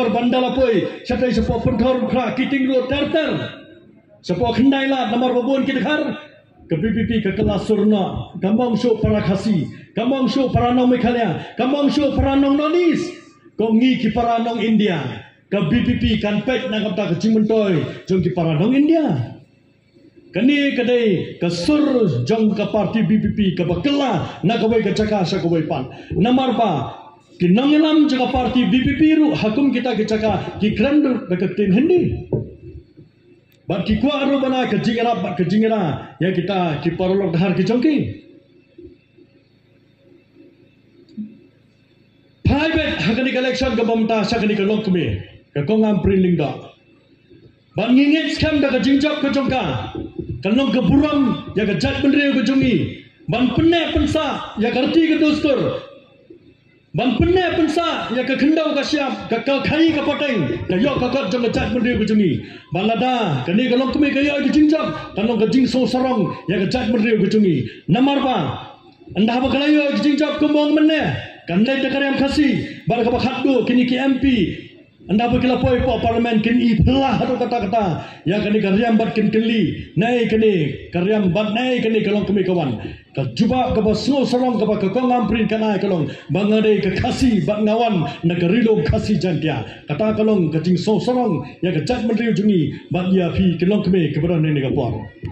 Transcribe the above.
penthor bandala poi satai sepo penthor khra kiting ro terter sepo khendai la nomor babon kidhar ke PPP ke kelas surna gamong show para khasi gamong show para nong Meghalaya gamong show para nong Nonis kongi ki para nong India ke BPP kan pek nang kata ke Cimentoy jong ki para nong India kani kadai ke sur jong ke parti BPP ke bakela na kawai ke caka sa kawai pan nomor ba ki nong elam jaga parti BPP ru hakum kita ke caka ki krandur ke tin hendi bat ki kwa ro bana ke jingera ya kita ki parolok dahar ki jongki private hakani election ke bomta sakani ke lokme ke kongam prilingda ban ngingit scam da ke jingjap ke jongka kanong ke buram ya ke jat bendre ke jongi ban penne pensa ya karti ke dostur ban penne pensa ya ke khendau ka siap ke khai ke poteng ke yo ka kot jong ke jat bendre ke jongi ban lada kani ke lokme ke yo ke jingjap kanong ke jingso sarong ya ke jat bendre ke jongi namar ba anda ba kalayo ke jingjap ke mong menne kan lai takar yang khasi bar ka khatdo kini ki MP anda berkila poi po parlimen kini pelah atau kata-kata ya kini karyam bat kini nai kini karyam bat nai kini kalong kami kawan ka juba ka basno sarong ka ka kongam prin kanai kalong bangadai ka khasi bat ngawan na ka rilong khasi jantia kata kalong ka jing so sarong ya ka jat menteri jungi bat ya phi kalong kami keberan ni ka por